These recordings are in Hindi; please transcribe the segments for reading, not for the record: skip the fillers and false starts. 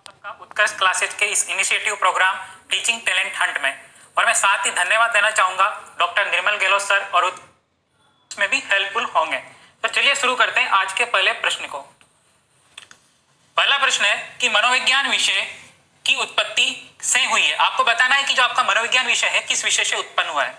आपका उत्कर्ष क्लासेज के इस initiative program teaching talent hunt में, और मैं साथ ही धन्यवाद देना चाहूंगा डॉक्टर निर्मल गहलोत सर, और उसमें भी हेल्पफुल होंगे। तो चलिए शुरू करते हैं आज के पहले प्रश्न को। पहला प्रश्न है कि मनोविज्ञान विषय की उत्पत्ति से हुई है। आपको बताना है कि जो आपका मनोविज्ञान विषय है किस विषय से उत्पन्न हुआ है।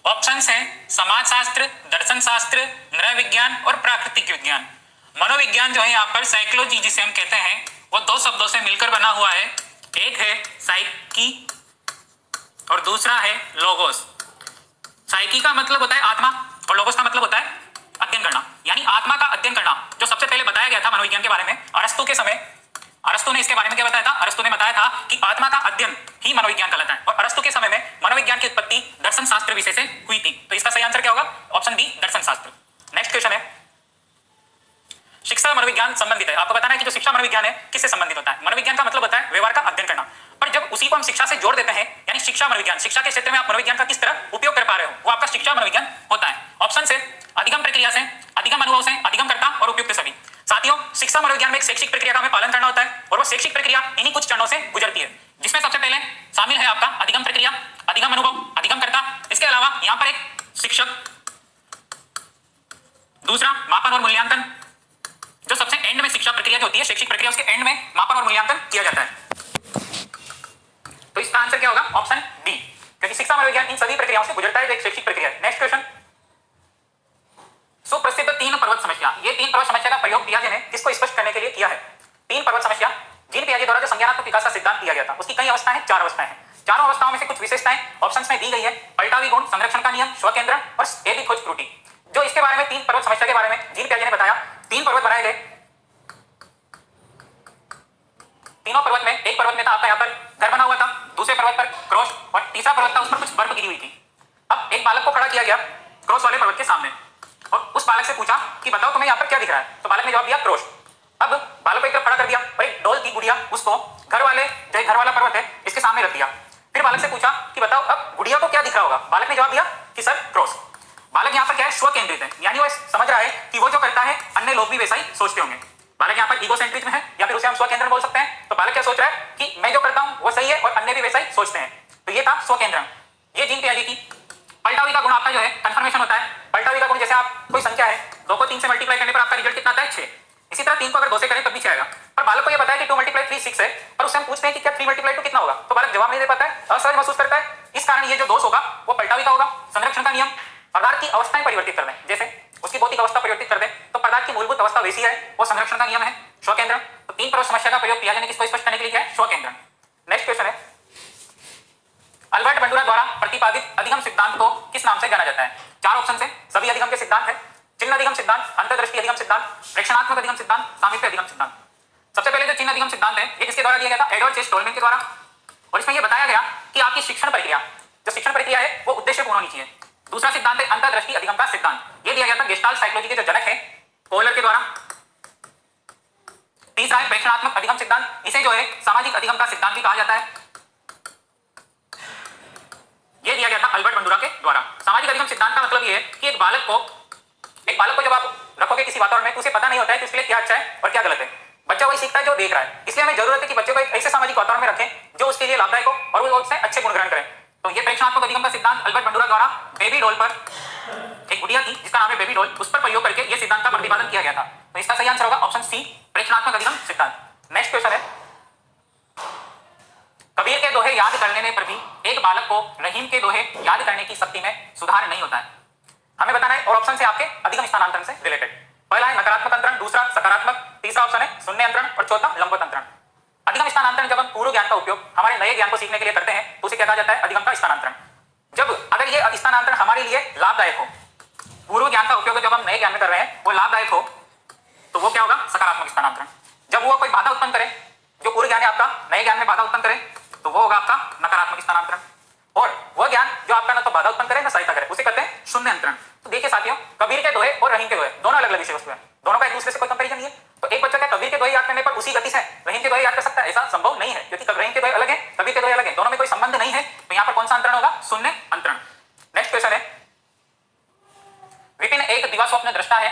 ऑप्शंस हैं समाजशास्त्र, दर्शन शास्त्र, नृविज्ञान और प्राकृतिक विज्ञान। मनोविज्ञान जो है यहाँ पर साइकोलॉजी जिसे हम कहते हैं वो दो शब्दों से मिलकर बना हुआ है। एक है साइकी और दूसरा है लोगोस। साइकी का मतलब होता है आत्मा और लोगोस का मतलब होता है अध्ययन करना, यानी आत्मा का अध्ययन करना, जो सबसे पहले बताया गया था मनोविज्ञान के बारे में अरस्तु के समय। अरस्तु ने इसके बारे में क्या बताया था? अरस्तु ने बताया था कि आत्मा का अध्ययन ही मनोविज्ञान कहलाता है, और अरस्तु के समय में मनोविज्ञान की उत्पत्ति दर्शन शास्त्र विषय से हुई थी। तो इसका सही आंसर क्या होगा? ऑप्शन बी, दर्शन शास्त्र। नेक्स्ट क्वेश्चन है शिक्षा मनोविज्ञान संबंधित है। आपको बताना है कि जो शिक्षा मनोविज्ञान है किससे संबंधित होता है। मनोविज्ञान का मतलब होता है व्यवहार का अध्ययन करना, पर जब उसी को हम शिक्षा से जोड़ देते हैं, यानी शिक्षा मनोविज्ञान, शिक्षा के क्षेत्र में आप मनोविज्ञान का किस तरह उपयोग कर पा रहे हो, वो आपका शिक्षा मनोविज्ञान होता है। ऑप्शन से अधिगम प्रक्रिया से, अधिगम अनुभव से, अधिगमकर्ता और उपयुक्त सभी। साथियों, शिक्षा मनोविज्ञान में एक शैक्षिक प्रक्रिया का हमें पालन करना होता है, और वो शैक्षिक प्रक्रिया इन्हीं कुछ चरणों से गुजरती है, जिसमें सबसे पहले शामिल है आपका अधिगम प्रक्रिया, अधिगम अनुभव, अधिगमकर्ता। इसके अलावा यहाँ पर एक शिक्षक, दूसरा मापन और मूल्यांकन, जो सबसे एंड में शिक्षा प्रक्रिया जो होती है, शैक्षिक प्रक्रिया, उसके एंड में मापन और मूल्यांकन किया जाता है। तो इसका आंसर क्या होगा? ऑप्शन बी, क्योंकि शिक्षा मनोविज्ञान इन सभी प्रक्रियाओं से गुजरता है, जो एक शैक्षिक प्रक्रिया है। नेक्स्ट क्वेश्चन, सुप्रसिद्ध तीन पर्वत समस्या। ये तीन पर्वत समस्या का प्रयोग पियाजे ने किसको स्पष्ट करने के लिए किया है? तीन पर्वत समस्या जीन पियाजे द्वारा जो संज्ञानात्मक विकास का सिद्धांत दिया गया था, उसकी कई अवस्थाएं हैं, 4 अवस्थाएं हैं। चारों अवस्थाओं में से कुछ विशेषताएं ऑप्शंस में दी गई है। पलटावी गुण, संरक्षण का नियम, स्वकेंद्रण और एबी खोज त्रुटि। जो इसके बारे में तीन पर्वत समस्या के बारे में जीन पियाजे ने बताया, तीन पर्वत बनाए गए। तीनों पर्वत में एक पर्वत में था आपका यहाँ पर घर बना हुआ था, दूसरे पर्वत पर क्रॉस, और तीसरा पर्वत था उस पर कुछ बर्फ गिरी हुई थी। अब एक बालक को खड़ा किया गया क्रॉस वाले पर्वत के सामने, और उस बालक से पूछा कि बताओ तुम्हें यहाँ पर क्या दिख रहा है। तो बालक ने जवाब दिया क्रॉस। अब बालक को एक तरफ खड़ा कर दिया और एक डोल की गुड़िया उसको घर वाले जो घर वाला पर्वत है इसके सामने रख दिया। फिर बालक से पूछा कि बताओ अब गुड़िया को क्या दिख रहा होगा। बालक ने जवाब दिया कि सर क्रॉस। बालक यहाँ पर क्या है? स्व केंद्रित है, यानी वो समझ रहा है कि वो जो करता है अन्य लोग भी वैसा ही सोचते होंगे। बालक यहाँ पर ईगोसेंट्रिज्म है, या फिर उसे हम स्व केंद्रण बोल सकते हैं। तो बालक क्या सोच रहा है कि मैं जो करता हूँ वो सही है और अन्य भी वैसा ही सोचते हैं। तो ये था स्व केंद्रण। ये जीन पियाजे की। पलटावी का गुण आपका जो है कंफर्मेशन होता है। पलटावी का गुण जैसे आप कोई संख्या है, 2 को 3 से मल्टीप्लाई करने पर आपका रिजल्ट कितना आता है? 6। इसी तरह 3 को अगर 2 से करें तब भी 6 आएगा। पर बालक को यह पता है कि 2 × 3 6 है, पर उससे हम पूछते हैं कि क्या 3 × 2 कितना होगा, तो बालक जवाब नहीं दे पाता है, असहज महसूस करता है। इस कारण ये जो दोष होगा वो पलटावी का होगा। संरक्षण का नियम, पदार्थ की अवस्थाएं परिवर्तित कर दें, जैसे उसकी भौतिक अवस्था परिवर्तित कर दें तो पदार्थ की मूलभूत अवस्था वैसी है, वो संरक्षण का नियम है। स्वकेंद्रण, तो तीन पर्वत समस्या का प्रयोग पियाजे ने किसको स्पष्ट करने के लिए किया है? स्वकेंद्रण। नेक्स्ट क्वेश्चन है अल्बर्ट बंडूरा द्वारा प्रतिपादित अधिगम सिद्धांत को किस नाम से जाना जाता है? 4 ऑप्शन है, सभी अधिगम के सिद्धांत है। चिन्ह अधिगम सिद्धांत, अंतर्दृष्टि अधिगम सिद्धांत, प्रेक्षणात्मक अधिगम सिद्धांत, सामीप्य अधिगम सिद्धांत। सबसे पहले जो चिन्ह अधिगम सिद्धांत है ये किसके द्वारा दिया गया था? एडवर्ड जे स्टोलमैन के द्वारा। और इसमें यह बताया गया कि आपकी शिक्षण प्रक्रिया, जो शिक्षण प्रक्रिया है वो उद्देश्यपूर्ण होनी चाहिए। दूसरा सिद्धांत है अंतर्दृष्टि अधिगम का सिद्धांत, ये दिया गया था गेस्टाल्ट साइकोलॉजी के जो जनक है कोहलर के द्वारा। तीसरा है प्रेक्षणात्मक अधिगम सिद्धांत, इसे जो है सामाजिक अधिगम का सिद्धांत भी कहा जाता है, ये दिया गया था अल्बर्ट बंडूरा के द्वारा। सामाजिक अधिगम सिद्धांत का मतलब ये है कि एक बालक को जब आप रखोगे किसी वातावरण में तो उसे पता नहीं होता है कि उसके लिए क्या अच्छा है और क्या गलत है। बच्चा वही सीखता है जो देख रहा है, इसलिए हमें जरूरत है कि बच्चे को एक ऐसे सामाजिक वातावरण में रखें जो उसके लिए लाभदायक हो और वो उससे अच्छे गुण ग्रहण करें। तो ये प्रेक्षणात्मक अधिगम का सिद्धांत अल्बर्ट बंडूरा द्वारा बेबी डॉल पर, एक गुड़िया थी जिसका नाम है बेबी डॉल, उस पर प्रयोग करके यह सिद्धांत का प्रतिपादन किया गया था। तो इसका सही आंसर होगा ऑप्शन सी, प्रेक्षणात्मक अधिगम सिद्धांत। नेक्स्ट क्वेश्चन है कबीर के दोहे याद कर लेने पर भी एक बालक को रहीम के दोहे याद करने की शक्ति में सुधार नहीं होता है। हमें बताना है, और ऑप्शन से आपके अधिगम स्थानांतरण से रिलेटेड। पहला है नकारात्मक अंतरण, दूसरा सकारात्मक, तीसरा ऑप्शन है शून्य अंतरण और चौथा लंबवत अंतरण। अधिगम स्थानांतरण जब हम पूर्व ज्ञान का उपयोग हमारे नए ज्ञान को सीखने के लिए करते हैं तो उसे क्या कहा जाता है? अधिगम का स्थानांतरण। जब अगर ये स्थानांतरण हमारे लिए लाभदायक हो, पूर्व ज्ञान का उपयोग जब हम नए ज्ञान में कर रहे हैं वो लाभदायक हो, तो वो क्या होगा? सकारात्मक स्थानांतरण। जब वो कोई बाधा उत्पन्न करे, जो पूर्व ज्ञान है आपका नए ज्ञान में बाधा उत्पन्न करे, तो वो होगा आपका नकारात्मक स्थानांतरण। और वह ज्ञान जो आपका ना तो बाधा उत्पन्न करे ना सहायता करे, उसे कहते हैं शून्य अंतरण। तो देखिए साथियों, कबीर के दोहे और रहीम के दोहे दोनों अलग अलग विषय वस्तु है, दोनों का एक दूसरे से कोई कंपैरिजन नहीं है। तो एक बच्चा क्या कबीर के दोहे याद करने पर उसी गति से रहीम के दोहे याद कर सकता है? ऐसा संभव नहीं है, क्योंकि रहीम के दोहे अलग है, कबीर के दोहे अलग है, दोनों में कोई संबंध नहीं है। तो यहाँ पर कौन सा अंतरण होगा? शून्य अंतरण। नेक्स्ट क्वेश्चन है विपिन एक दिवा स्वप्न दृष्टा है,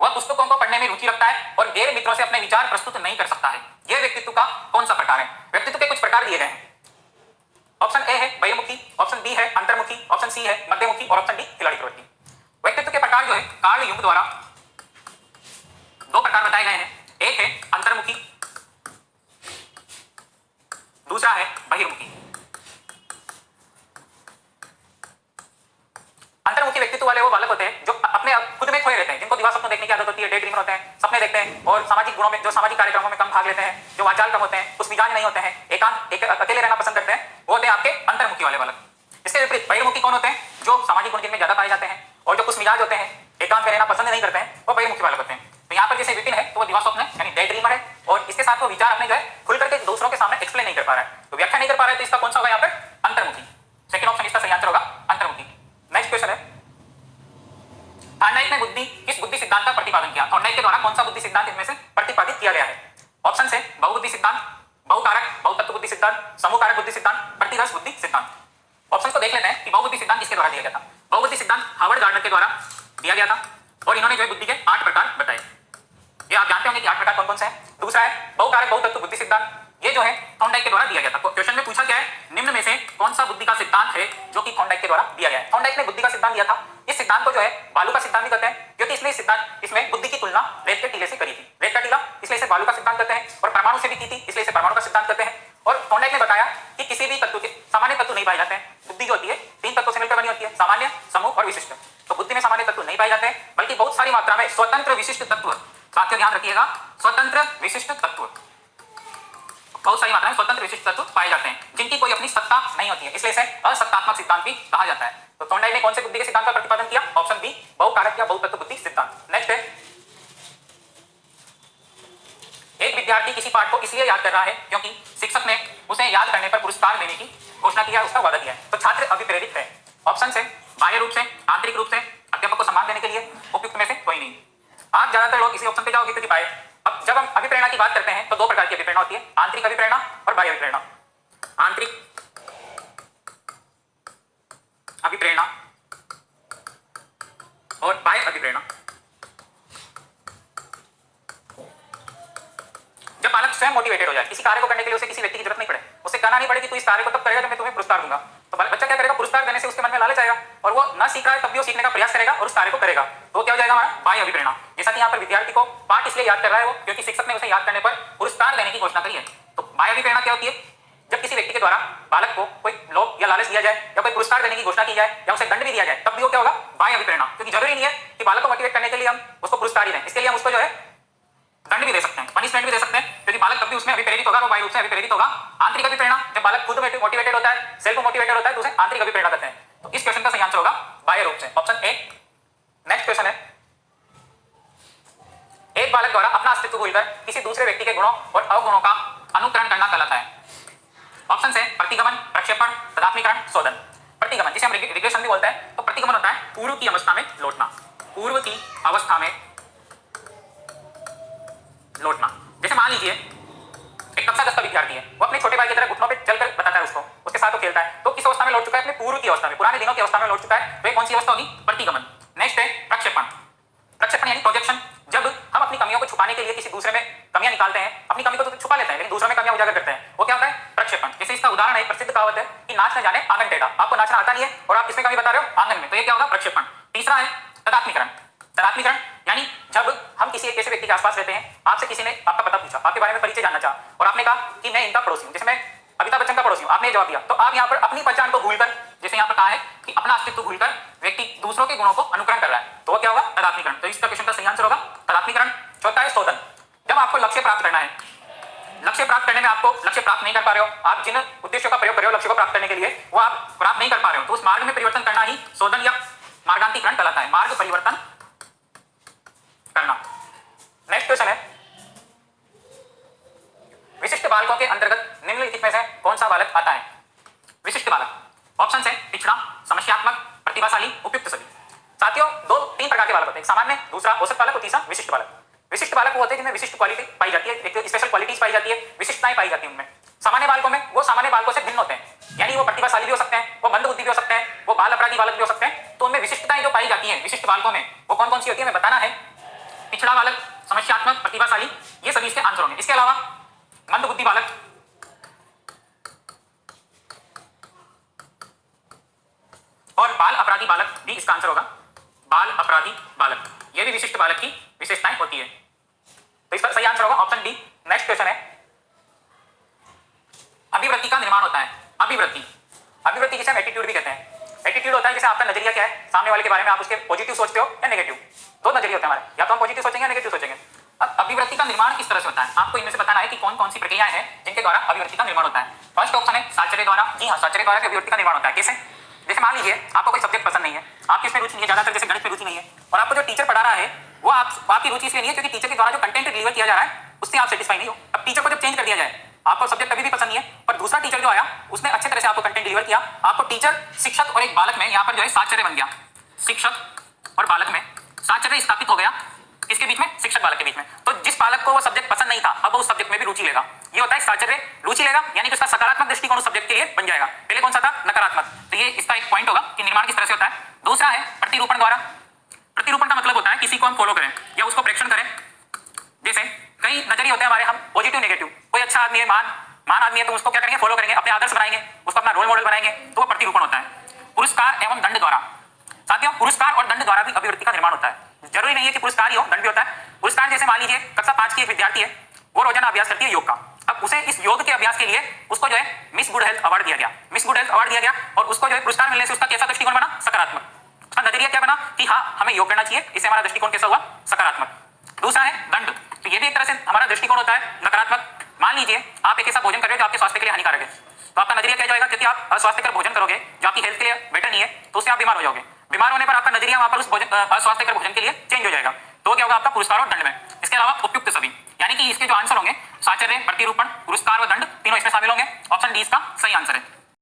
वह पुस्तकों को पढ़ने में रुचि रखता है और गैर मित्रों से अपने विचार प्रस्तुत नहीं कर सकता है। यह व्यक्तित्व का कौन सा और सामाजिक गुणों में, जो सामाजिक कार्यक्रमों में कम भाग लेते हैं, जो वाचाल कम होते हैं, कुछ मिजाज नहीं होते हैं, अकेले रहना पसंद करते हैं, वो होते हैं आपके अंतर्मुखी वाले बालक। इसके विपरीत बहिर्मुखी कौन होते हैं? जो सामाजिक गुण जिनमें ज्यादा पाए जाते हैं और जो कुछ मिजाज होते हैं, एकांत में रहना पसंद नहीं करते हैं, वो बहिर्मुखी बालक होते हैं। तो यहाँ पर जैसे विपिन है तो वो दिवास्वप्न है, यानी डे ड्रीमर है, और इसके साथ वो विचार अपने जो है खुल करके दूसरों के सामने एक्सप्लेन नहीं कर पा रहा है, तो व्याख्या नहीं कर पा रहा है, तो इसका कौन सा होगा यहाँ पर? अंतर्मुखी। सेकंड ऑप्शन इसका सही आंसर होगा अंतर्मुखी। नेक्स्ट क्वेश्चन है, थॉर्नडाइक ने किस बुद्धि सिद्धांत का प्रतिपादन किया? थॉर्नडाइक के द्वारा कौन सा बुद्धि सिद्धांत इनमें से प्रतिपादित किया गया है? ऑप्शन है बहुबुद्धि सिद्धांत, बहुकारक बहुतत्व बुद्धि सिद्धांत, समूहकारक बुद्धि सिद्धांत, प्रतिरस बुद्धि सिद्धांत। ऑप्शन को देख लेते हैं कि बहुबुद्धि सिद्धांत किसके द्वारा दिया गया था। बहुबुद्धि सिद्धांत हार्वर्ड गार्डनर के द्वारा दिया गया था और इन्होंने जो है बुद्धि के 8 प्रकार बताए। ये आप जानते होंगे कि 8 प्रकार कौन कौन से हैं। दूसरा है बहुकारक बहुतत्व बुद्धि सिद्धांत, ये जो है थॉर्नडाइक के द्वारा दिया गया था। क्वेश्चन में पूछा क्या है, निम्न में से कौन सा बुद्धि का सिद्धांत है जो कि थॉर्नडाइक के द्वारा दिया गया है? थॉर्नडाइक ने बुद्धि का सिद्धांत दिया था। इस सिद्धांत को जो है बालू का सिद्धांत भी कहते हैं, क्योंकि इसमें बुद्धि की तुलना रेत के टीले से करी थी। रेत का टीला, इसलिए इसे बालू का सिद्धांत कहते हैं, और परमाणु से भी की थी, इसलिए इसे परमाणु का सिद्धांत कहते हैं। और थॉर्नडाइक ने बताया कि किसी भी तत्व के सामान्य तत्व नहीं पाए जाते हैं। बुद्धि जो होती है 3 तत्वों से मिलकर बनी होती है, सामान्य, समूह और विशिष्ट। तो बुद्धि में सामान्य तत्व नहीं पाए जाते हैं, बल्कि बहुत सारी मात्रा में स्वतंत्र विशिष्ट तत्व, साथियों ध्यान रखिएगा, स्वतंत्र विशिष्ट तत्व, बहुत सारी मात्रा में स्वतंत्र विशिष्ट तत्व पाए जाते हैं, जिनकी कोई अपनी सत्ता नहीं होती है, इसलिए इसे असत्तात्मक सिद्धांत भी कहा जाता है। तो थॉर्नडाइक ने कौन से बुद्धि के सिद्धांत का प्रतिपादन किया? ऑप्शन बी, बहुकारक या बहुतत्व बुद्धि सिद्धांत। नेक्स्ट है, एक विद्यार्थी किसी पाठ को इसलिए याद कर रहा है क्योंकि शिक्षक ने उसे याद करने पर पुरस्कार देने की घोषणा की है, उसका वादा किया है, तो छात्र अभिप्रेरित है। ऑप्शन है बाह्य रूप से, आंतरिक रूप से, अध्यापक को सम्मान देने के लिए, उपयुक्त में से कोई नहीं। आज ज्यादातर लोग इसी ऑप्शन पे जाओगे क्योंकि बाह्य। अब जब हम अभिप्रेरणा की बात करते हैं तो 2 प्रकार की अभिप्रेरणा होती है, आंतरिक अभिप्रेरणा और बाह्य अभिप्रेरणा। आंतरिक अभिप्रेरणा और बाह्य अभिप्रेरणा। जब बालक स्वयं मोटिवेटेड हो जाए, किसी कार्य को करने के लिए उसे किसी व्यक्ति की जरूरत नहीं पड़े, उसे कहना नहीं पड़े कि तू इस कार्य को तब करेगा जब मैं तुम्हें पुरस्कार दूंगा, तो बच्चा क्या करेगा? पुरस्कार देने से उसके मन में लालच आएगा और वो न सीख रहा है तब भी वो सीखने का प्रयास करेगा और उस कार्य को करेगा, तो क्या हो जाएगा हमारा? बाह्य अभिप्रेरणा। जैसा कि यहाँ पर विद्यार्थी को पाठ इसलिए याद कर रहा है वो क्योंकि शिक्षक ने उसे याद करने पर पुरस्कार देने की घोषणा करी है। तो बाह्य अभिप्रेरणा क्या होती है? जब किसी व्यक्ति के द्वारा बालक को कोई लोभ या लालच दिया जाए या कोई पुरस्कार देने की घोषणा की जाए या उसे दंड भी दिया जाए, तब भी वो क्या होगा? बाह्य अभिप्रेरणा। क्योंकि जरूरी नहीं है कि बालक को मोटिवेट करने के लिए हम उसको पुरस्कार ही दें, इसके लिए हम उसको जो है दंड भी दे सकते हैं, पनिशमेंट भी दे सकते हैं, क्योंकि बालक तब भी उसमें अभिप्रेरित होगा, वो बाह्य रूप से अभिप्रेरित होगा। आंतरिक अभिप्रेरणा, जब बालक खुद मोटिवेटेड होता है, सेल्फ मोटिवेटेड होता है, तो उसे आंतरिक अभिप्रेरणा कहते हैं। तो इस क्वेश्चन का सही आंसर होगा बाह्य रूप से, ऑप्शन ए। नेक्स्ट क्वेश्चन है, एक बालक द्वारा अपना अस्तित्व भूलकर किसी दूसरे व्यक्ति के गुणों और अवगुणों का अनुकरण करना कहलाता है। ऑप्शन है प्रतिगमन, प्रक्षेपण, तदात्मीकरण, शोधन। प्रतिगमन जिसे हम रिग्रेशन भी बोलते हैं, तो प्रतिगमन होता है पूर्व की अवस्था में लौटना, पूर्व की अवस्था में लौटना। जैसे मान लीजिए एक कक्षा 10 का विद्यार्थी है, वो अपने छोटे भाई की तरह घुटनों पे चलकर बताता है उसके साथ वो खेलता है, तो किस अवस्था में लौट चुका है? अपने पूर्व की अवस्था में, पुराने दिनों की अवस्था में लौट चुका है, तो ये कौन सी अवस्था होगी? प्रतिगमन। नेक्स्ट है प्रक्षेपण। प्रक्षेपण यानी प्रोजेक्शन, जब हम अपनी कमियों को छुपाने के लिए किसी दूसरे में कमियां निकालते हैं, अपनी कमी को तो छुपा लेते हैं लेकिन दूसरों में कमियां उजागर करते हैं, वो क्या होता है? प्रक्षेपण। जैसे इसका उदाहरण है, प्रसिद्ध कहावत है कि नाच न जाने आंगन टेढ़ा। आपको नाचना आता नहीं है और आप किसमें कमी बता रहे हो? आंगन में, तो ये क्या होगा? प्रक्षेपण। तीसरा है तदात्मीकरण। तदात्मीकरण यानी जब हम किसी एक ऐसे व्यक्ति के आसपास रहते हैं, आपसे किसी ने आपका पता पूछा, आपके बारे में परिचय जानना चाहा और आपने कहा कि मैं इनका पड़ोसी हूं, जैसे मैं अमिताभ बच्चन का पड़ोसी हूं, आपने जवाब दिया, तो आप यहाँ पर अपनी पहचान को भूलकर, जैसे यहाँ पर कहा है कि अपना अस्तित्व भूलकर व्यक्ति दूसरों के गुणों को अनुकरण कर रहा है, तो वो क्या होगा? तदात्मीकरण। तो इसका क्वेश्चन का सही आंसर होगा तदात्मीकरण। चौथा है शोधन। जब आपको लक्ष्य प्राप्त करना है, लक्ष्य प्राप्त करने में आपको लक्ष्य प्राप्त नहीं कर पा रहे हो, आप जिन उद्देश्यों का प्रयोग कर रहे हो लक्ष्य को प्राप्त करने के लिए, वो आप प्राप्त नहीं कर पा रहे हो, तो उस मार्ग में परिवर्तन करना ही शोधन या मार्गांतिकरण कहलाता है, मार्ग परिवर्तन करना। नेक्स्ट क्वेश्चन है, विशिष्ट बालकों के अंतर्गत निम्नलिखित में से कौन सा बालक आता है? विशिष्ट बालक। ऑप्शन है पिछड़ा, समस्यात्मक, प्रतिभाशाली, उपयुक्त सभी। साथियों 3 प्रकार के बालक होते हैं, सामान्य, दूसरा औसत बालक और तीसरा विशिष्ट बालक। विशिष्ट बालक वो होते हैं जिनमें विशिष्ट क्वालिटी पाई जाती है, एक स्पेशल क्वालिटीज पाई जाती है, विशिष्टताएं पाई जाती है उनमें। सामान्य बालकों में वो सामान्य बालकों से भिन्न होते हैं, यानी वो प्रतिभाशाली भी हो सकते हैं, वो मंद बुद्धि भी हो सकते हैं, वो बाल अपराधी बालक भी हो सकते हैं, तो उनमें विशिष्टताएं जो पाई जाती हैं विशिष्ट बालकों में, वो कौन कौन सी होती है हमें बताना है। पिछड़ा बालक, समस्यात्मक, प्रतिभाशाली, ये सभी इसके आंसर होंगे। इसके अलावा मंद बुद्धि बालक, और बाल अपराधी बालक भी इसका आंसर होगा। बाल अपराधी बालक, ये भी विशिष्ट बालक की विशेषताएं होती है, तो इसका सही आंसर होगा ऑप्शन डी। नेक्स्ट क्वेश्चन है, अभिवृत्ति का निर्माण होता है। अभिवृत्ति, अभिवृत्ति जिसे हम एटीट्यूड भी कहते हैं। एटीट्यूड होता है जैसे आपका नजरिया क्या है सामने वाले के बारे में, आप उसके पॉजिटिव सोचते हो या नेगेटिव। 2 नजरिए होते हैं हमारे, या तो हम पॉजिटिव सोचेंगे या नेगेटिव सोचेंगे। अब अभिवृत्ति का किस तरह से होता है, आपको इनमें से बताना है कि कौन कौन सी प्रक्रियाएं हैं जिनके द्वारा अभिव्यक्ति का निर्माण होता है। फर्स्ट ऑप्शन है साहचर्य द्वारा। जी हाँ, साहचर्य द्वारा अभिव्यक्ति का निर्माण होता है। कैसे? जैसे मान लीजिए आपको कोई सब्जेक्ट पसंद नहीं है, आपकी इसमें रुचि नहीं है, ज्यादातर जैसे गणित में रुचि नहीं है, और आपको जो टीचर पढ़ा रहा है वो आपकी रुचि इसलिए नहीं है क्योंकि टीचर के द्वारा जो कंटेंट डिलीवर किया जा रहा है उससे आप सेटिस्फाई नहीं हो। अब टीचर को जब चेंज कर दिया जाए, आपको सब्जेक्ट अभी भी पसंद नहीं है, पर दूसरा टीचर जो आया उसने अच्छे तरह से आपको कंटेंट डिलीवर किया, आपको टीचर, शिक्षक और एक बालक में यहाँ पर जो है साहचर्य बन गया। शिक्षक और बालक में साहचर्य स्थापित हो गया, इसके बीच में, शिक्षक बालक के बीच में। तो जिस बालक को वो सब्जेक्ट पसंद नहीं था, अब वो उस सब्जेक्ट में भी रुचि लेगा। ये होता है साहचर्य। रुचि लेगा यानी कि उसका सकारात्मक दृष्टिकोण उस सब्जेक्ट के लिए बन जाएगा। पहले कौन सा था? नकारात्मक। तो ये इसका एक पॉइंट होगा कि निर्माण किस तरह से होता है। दूसरा है प्रतिरूपण द्वारा। प्रतिरूपण का मतलब होता है किसी को हम फॉलो करें या उसको प्रेक्षण करें। जैसे कई नजरिए होते हैं हमारे, हम पॉजिटिव नेगेटिव, कोई अच्छा आदमी है, मान आदमी है, तो उसको क्या करेंगे? फॉलो करेंगे, अपने आदर्श बनाएंगे, उसको अपना रोल मॉडल बनाएंगे, तो वो प्रतिरूपण होता है। पुरस्कार एवं दंड द्वारा। साथियों, पुरस्कार और दंड द्वारा भी अभिव्यक्ति का निर्माण होता है। जरूरी नहीं है कि पुरस्कार ही हो, दंड भी होता है। पुरस्कार जैसे मान लीजिए कक्षा 5 की एक विद्यार्थी है, वो रोजाना अभ्यास करती है योग का। अब उसे इस योग के अभ्यास के लिए उसको जो है मिस गुड हेल्थ अवार्ड दिया गया। मिस गुड हेल्थ अवार्ड दिया गया और उसको जो है पुरस्कार मिलने से उसका कैसा दृष्टिकोण बना? सकारात्मक। उसका नजरिया क्या बना कि हाँ, हमें योग करना चाहिए, इससे हमारा दृष्टिकोण कैसा हुआ? सकारात्मक। दूसरा है दंड। तो ये भी एक तरह से हमारा दृष्टिकोण होता है नकारात्मक। मान लीजिए आप एक ऐसा भोजन कर रहे हो जो आपके स्वास्थ्य के लिए हानिकारक है, तो आपका नजरिया क्या जाएगा? क्योंकि आप अस्वास्थ्यकर भोजन करोगे जो आपकी हेल्थ के लिए बेटर नहीं है, तो उससे आप बीमार हो जाओगे। बीमार होने पर आपका नजरिया वहां पर उस अस्वास्थ्यकर भोजन के लिए चेंज हो जाएगा। तो क्या होगा? आपका पुरस्कार और दंड में। इसके अलावा उपयुक्त सभी, यानी कि इसके जो आंसर होंगे साहचर्य, प्रतिरूपण, पुरस्कार व दंड, तीनों इसमें शामिल होंगे। ऑप्शन डी इसका सही आंसर है।